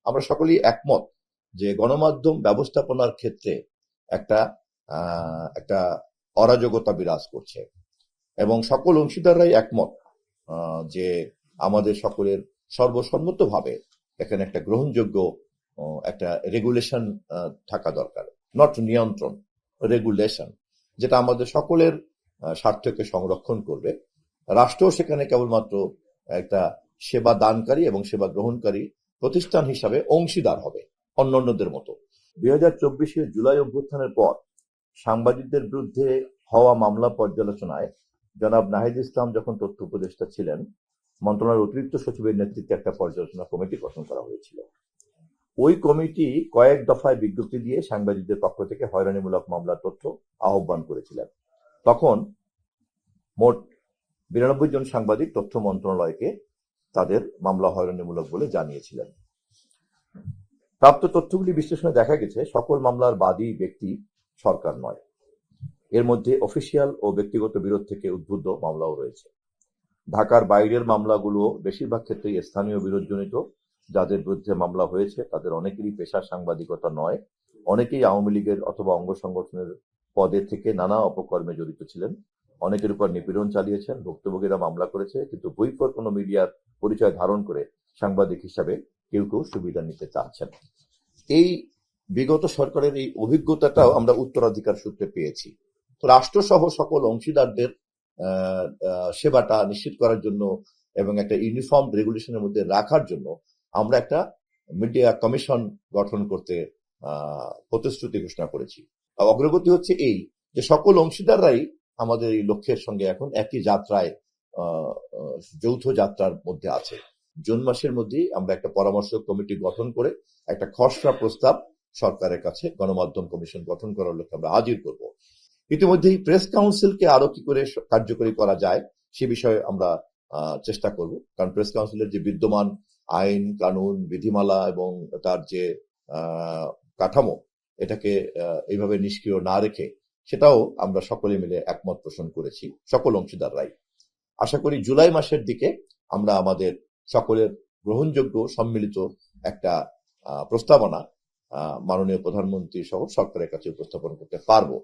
আমরা সকলেই একমত যে গণমাধ্যম ব্যবস্থাপনার ক্ষেত্রে একটা একটা অরাজকতা বিরাজ করছে এবং সকল অংশীদাররাই একমত যে আমাদের সকলের সর্বসম্মতভাবে এখানে একটা গ্রহণযোগ্য একটা রেগুলেশন থাকা দরকার, নট নিয়ন্ত্রণ, রেগুলেশন, যেটা আমাদের সকলের স্বার্থকে সংরক্ষণ করবে। রাষ্ট্র সেখানে কেবলমাত্র একটা সেবা দানকারী এবং সেবা গ্রহণকারী প্রতিষ্ঠান হিসাবে অংশীদার হবে অন্যান্যদের মতো। 2024 জুলাই অভ্যুত্থানের পর সাংবাদিকদের বিরুদ্ধে হওয়া মামলা পর্যালোচনায় জনাব নাহিদ ইসলাম যখন তথ্য উপদেষ্টা ছিলেন, মন্ত্রণালয়ের অতিরিক্ত সচিবের নেতৃত্বে একটা পর্যালোচনা কমিটি গঠন করা হয়েছিল। ওই কমিটি কয়েক দফায় বিজ্ঞপ্তি দিয়ে সাংবাদিকদের পক্ষ থেকে হয়রানিমূলক মামলার তথ্য আহ্বান করেছিলেন। তখন মোট 92 জন সাংবাদিক তথ্য মন্ত্রণালয়কে তাদের মামলা হয়রানিমূলক বলে জানিয়েছিলেন। প্রাপ্ত তথ্যগুলি বিশ্লেষণে দেখা গেছে সকল মামলার বাদী ব্যক্তি সরকার নয়। এর মধ্যে অফিসিয়াল ও ব্যক্তিগত বিরোধ থেকে উদ্বুদ্ধ মামলাও রয়েছে। ঢাকার বাইরের মামলাগুলো বেশিরভাগ ক্ষেত্রেই স্থানীয় বিরোধজনিত। যাদের বিরুদ্ধে মামলা হয়েছে তাদের অনেকেরই পেশার সাংবাদিকতা নয়, অনেকেই আওয়ামী লীগের অথবা অঙ্গ সংগঠনের পদে থেকে নানা অপকর্মে জড়িত ছিলেন, অনেকের উপর নিপীড়ন চালিয়েছেন। ভুক্তভোগীরা মামলা করেছে কিন্তু বৈফর কোনো মিডিয়ার পরিচয় ধারণ করে সাংবাদিক হিসাবে কেউ কেউ সুবিধা নিতে চাচ্ছেন। এই বিগত সরকারের এই অভিজ্ঞতাটাও আমরা উত্তরাধিকার সূত্রে পেয়েছি। রাষ্ট্রসহ সকল অংশীদারদের সেবাটা নিশ্চিত করার জন্য এবং একটা ইউনিফর্ম রেগুলেশনের মধ্যে রাখার জন্য আমরা একটা মিডিয়া কমিশন গঠন করতে প্রতিশ্রুতি ঘোষণা করেছি। অগ্রগতি হচ্ছে এই যে সকল অংশীদাররাই আমাদের এই লক্ষ্যের সঙ্গে এখন একই যাত্রায়, যৌথ যাত্রার মধ্যে আছে। জুন মাসের মধ্যেই আমরা একটা পরামর্শ কমিটি গঠন করে একটা খসড়া প্রস্তাব সরকারের কাছে গণমাধ্যম কমিশন গঠন করার লক্ষ্যে আমরা হাজির করব। ইতিমধ্যেই প্রেস কাউন্সিলকে আরো কি করে কার্যকরী করা যায় সে বিষয়ে আমরা চেষ্টা করব, কারণ প্রেস কাউন্সিলের যে বিদ্যমান আইন কানুন বিধিমালা এবং তার যে কাঠামো, এটাকে এইভাবে নিষ্ক্রিয় না রেখে সেটাও আমরা সকলে মিলে একমত পোষণ করেছি সকল অংশীদাররাই। আশা করি জুলাই মাসের দিকে আমরা আমাদের সকলের গ্রহণযোগ্য সম্মিলিত একটা প্রস্তাবনা মাননীয় প্রধানমন্ত্রী সহ সরকারের কাছে উপস্থাপন করতে পারবো।